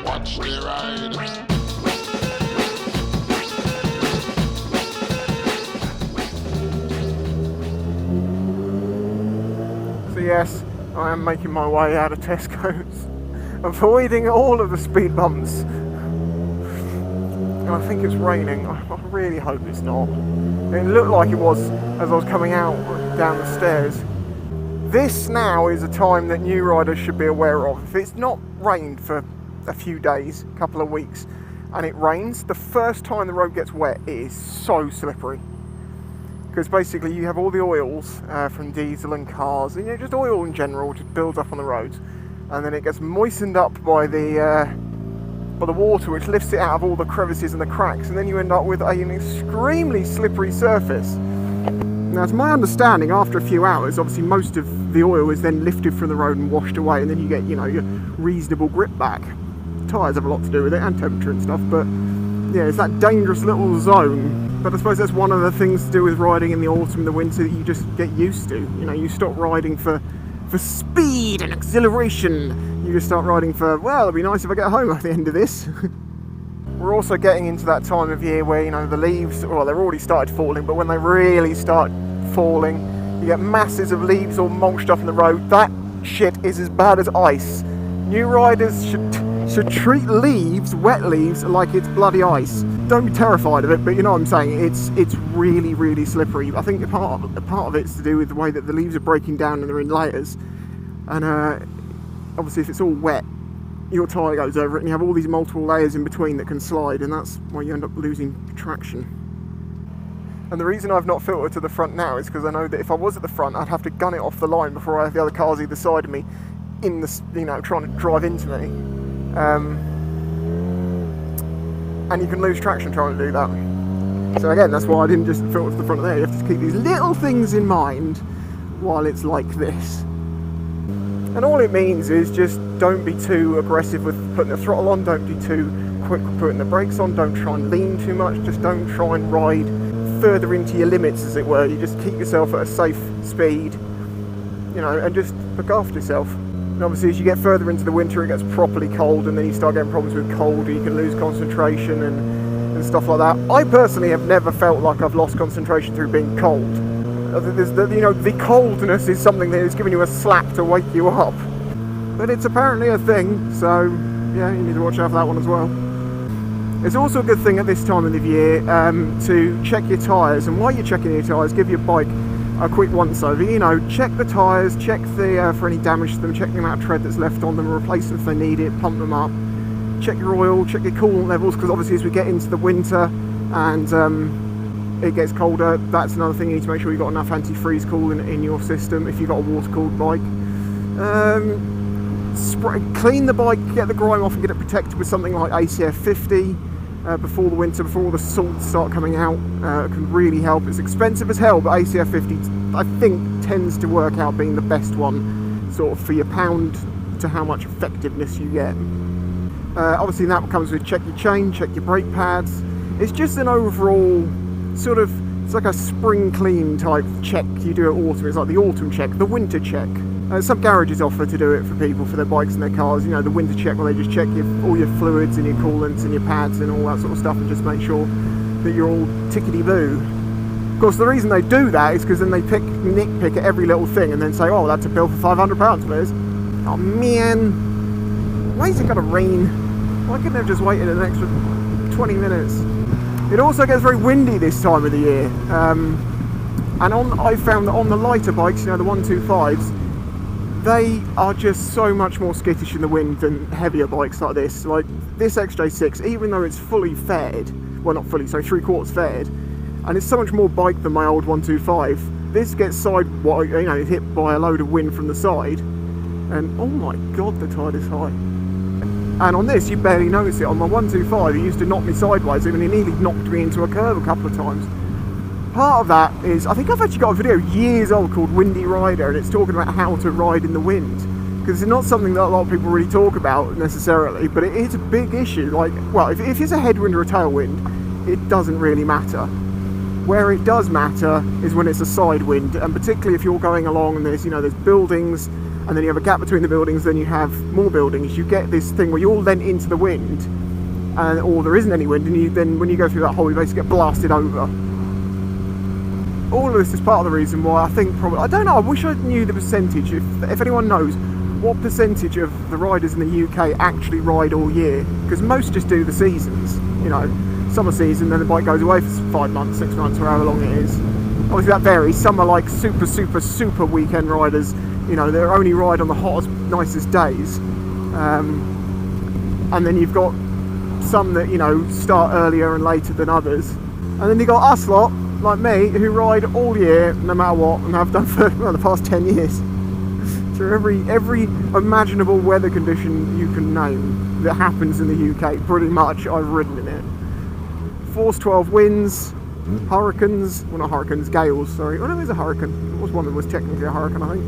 Watch the ride. So yes, I am making my way out of Tesco's, avoiding all of the speed bumps. And I think it's raining. I really hope it's not. It looked like it was as I was coming out down the stairs. This now is a time that new riders should be aware of. If it's not rained for a few days, a couple of weeks, and it rains, the first time the road gets wet, it is so slippery. Because basically you have all the oils from diesel and cars, and just oil in general just builds up on the roads, and then it gets moistened up by the water, which lifts it out of all the crevices and the cracks, and then you end up with an extremely slippery surface. Now, it's my understanding, after a few hours, obviously most of the oil is then lifted from the road and washed away, and then you get, your reasonable grip back. Tyres have a lot to do with it, and temperature and stuff, but yeah, it's that dangerous little zone. But I suppose that's one of the things to do with riding in the autumn and the winter that you just get used to. You stop riding for speed and exhilaration. You just start riding for, well, it'll be nice if I get home at the end of this. We're also getting into that time of year where, the leaves, well, they've already started falling, but when they really start falling, you get masses of leaves all mulched up in the road. That shit is as bad as ice. New riders should treat leaves, wet leaves, like it's bloody ice. Don't be terrified of it, but you know what I'm saying, it's really, really slippery. I think part of it's to do with the way that the leaves are breaking down and they're in layers. And obviously if it's all wet, your tyre goes over it and you have all these multiple layers in between that can slide, and that's why you end up losing traction. And the reason I've not filtered to the front now is because I know that if I was at the front, I'd have to gun it off the line before I have the other cars either side of me in the, trying to drive into me. And you can lose traction trying to do that. So again, that's why I didn't just filter to the front of there. You have to keep these little things in mind while it's like this. And all it means is just don't be too aggressive with putting the throttle on, don't be too quick with putting the brakes on, don't try and lean too much, just don't try and ride further into your limits, as it were. You just keep yourself at a safe speed, and just look after yourself. And obviously as you get further into the winter, it gets properly cold, and then you start getting problems with cold, and you can lose concentration and stuff like that. I personally have never felt like I've lost concentration through being cold. The coldness is something that is giving you a slap to wake you up. But it's apparently a thing, so yeah, you need to watch out for that one as well. It's also a good thing at this time of the year to check your tyres, and while you're checking your tyres, give your bike a quick once over. Check the tyres, check for any damage to them, check the amount of tread that's left on them, replace them if they need it, pump them up, check your oil, check your coolant levels, because obviously as we get into the winter and it gets colder, that's another thing. You need to make sure you've got enough anti-freeze coolant in your system if you've got a water-cooled bike. Clean the bike, get the grime off and get it protected with something like ACF 50 before the winter, before all the salts start coming out. It can really help. It's expensive as hell, but ACF 50 I think tends to work out being the best one, sort of for your pound to how much effectiveness you get. Obviously that comes with check your chain, check your brake pads. It's just an overall it's like a spring clean type check you do at autumn. It's like the autumn check, the winter check. Some garages offer to do it for people, for their bikes and their cars, the winter check, where they just check all your fluids and your coolants and your pads and all that sort of stuff, and just make sure that you're all tickety-boo. Of course, the reason they do that is because then they nitpick at every little thing and then say, oh, that's a bill for £500, Liz. Oh man, why is it gonna rain? Why couldn't I have just waited an extra 20 minutes? It also gets very windy this time of the year, and I found that on the lighter bikes, the 125s, they are just so much more skittish in the wind than heavier bikes like this. Like this XJ6, even though it's fully faired, well not fully, so 3/4 faired, and it's so much more bike than my old 125, this gets hit by a load of wind from the side, and oh my god, the tide is high. And on this, you barely notice it. On my 125, it used to knock me sideways, and it nearly knocked me into a curb a couple of times. Part of that is, I think I've actually got a video years old called Windy Rider, and it's talking about how to ride in the wind. Because it's not something that a lot of people really talk about necessarily, but it is a big issue. Like, well, if it's a headwind or a tailwind, it doesn't really matter. Where it does matter is when it's a side wind, and particularly if you're going along and there's buildings and then you have a gap between the buildings, then you have more buildings. You get this thing where you're all lent into the wind, or there isn't any wind, and then when you go through that hole, you basically get blasted over. All of this is part of the reason why I think probably, I don't know, I wish I knew the percentage, if anyone knows what percentage of the riders in the UK actually ride all year, because most just do the seasons, you know, summer season, then the bike goes away for 5 months, 6 months, or however long it is. Obviously that varies. Some are like super weekend riders, you know, they only ride on the hottest, nicest days, and then you've got some that, you know, start earlier and later than others, and then you've got us lot like me who ride all year no matter what, and have done for the past 10 years through every imaginable weather condition you can name that happens in the UK. Pretty much I've ridden in it. Force 12 winds, hurricanes, well not hurricanes, gales, sorry. Oh no, there's a hurricane. It was one that was technically a hurricane, I think.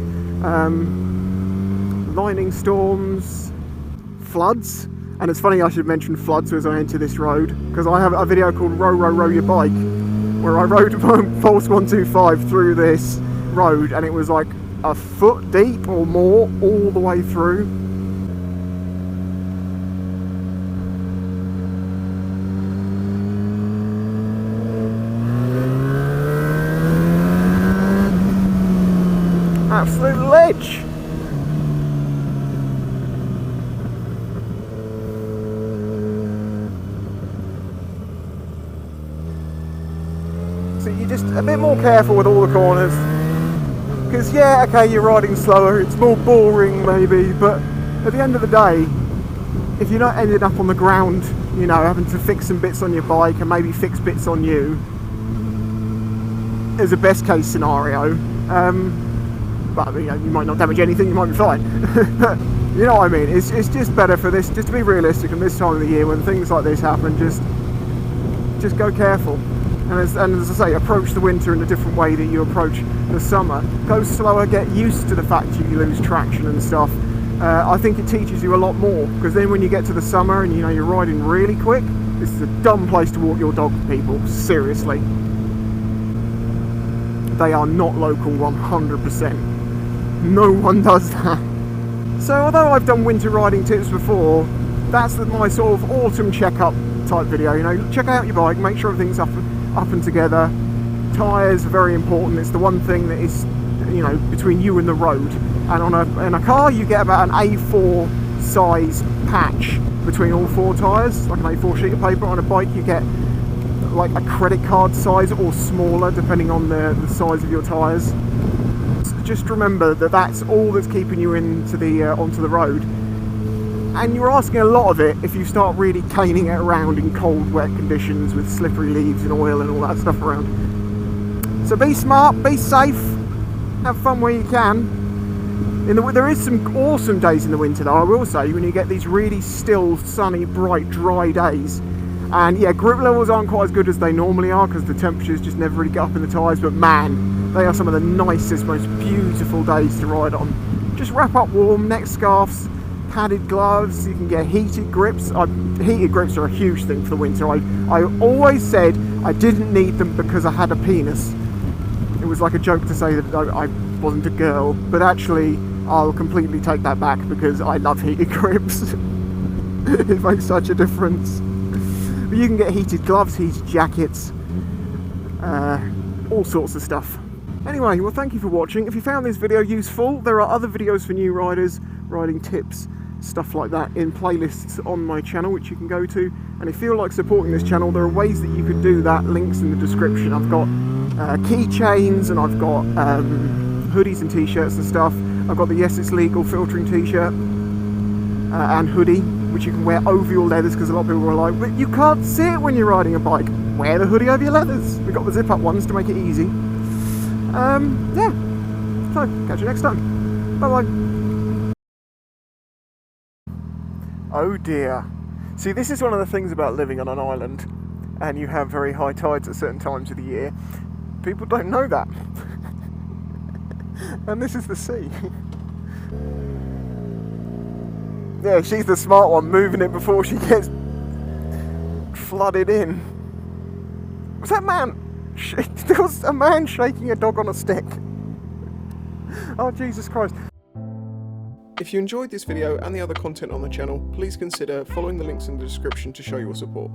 Lightning storms, floods, and it's funny I should mention floods as I enter this road, because I have a video called Row Your Bike, where I rode Pulse 125 through this road, and it was like a foot deep or more all the way through. Absolute ledge. So you're just a bit more careful with all the corners, because yeah, okay, you're riding slower, it's more boring maybe, but at the end of the day, if you're not ending up on the ground, you know, having to fix some bits on your bike and maybe fix bits on you, as a best case scenario, but you know, you might not damage anything, you might be fine. You know what I mean? It's just better for this, just to be realistic, and this time of the year when things like this happen, just go careful. And as I say, approach the winter in a different way that you approach the summer. Go slower, get used to the fact you lose traction and stuff. I think it teaches you a lot more, because then when you get to the summer and you know you're riding really quick, this is a dumb place to walk your dog, people, seriously. They are not local 100%. No one does that. So although I've done winter riding tips before, that's my sort of autumn checkup type video. You know, check out your bike, make sure everything's up and together. Tyres are very important. It's the one thing that is, you know, between you and the road. And in a car you get about an A4 size patch between all 4 tyres, like an A4 sheet of paper. On a bike you get like a credit card size or smaller, depending on the size of your tyres. Just remember that that's all that's keeping you into the onto the road, and you're asking a lot of it if you start really caning it around in cold, wet conditions with slippery leaves and oil and all that stuff around. So be smart, be safe, have fun where you can. There is some awesome days in the winter though, I will say, when you get these really still, sunny, bright, dry days. And yeah, grip levels aren't quite as good as they normally are, because the temperatures just never really get up in the tyres, but man, they are some of the nicest, most beautiful days to ride on. Just wrap up warm, neck scarves, padded gloves, you can get heated grips. Heated grips are a huge thing for the winter. I always said I didn't need them because I had a penis. It was like a joke to say that I wasn't a girl, but actually I'll completely take that back, because I love heated grips. It makes such a difference. But you can get heated gloves, heated jackets, all sorts of stuff. Anyway, well, thank you for watching. If you found this video useful, there are other videos for new riders, riding tips, stuff like that, in playlists on my channel, which you can go to. And if you feel like supporting this channel, there are ways that you could do that. Links in the description. I've got keychains, and I've got hoodies and t-shirts and stuff. I've got the Yes It's Legal filtering t-shirt and hoodie, which you can wear over your leathers, because a lot of people are like, but you can't see it when you're riding a bike. Wear the hoodie over your leathers. We've got the zip up ones to make it easy. Yeah, so catch you next time. Bye bye. Oh dear. See, this is one of the things about living on an island, and you have very high tides at certain times of the year. People don't know that. And this is the sea. Yeah, she's the smart one, moving it before she gets flooded in. Was that man? There was a man shaking a dog on a stick. Oh, Jesus Christ. If you enjoyed this video and the other content on the channel, please consider following the links in the description to show your support.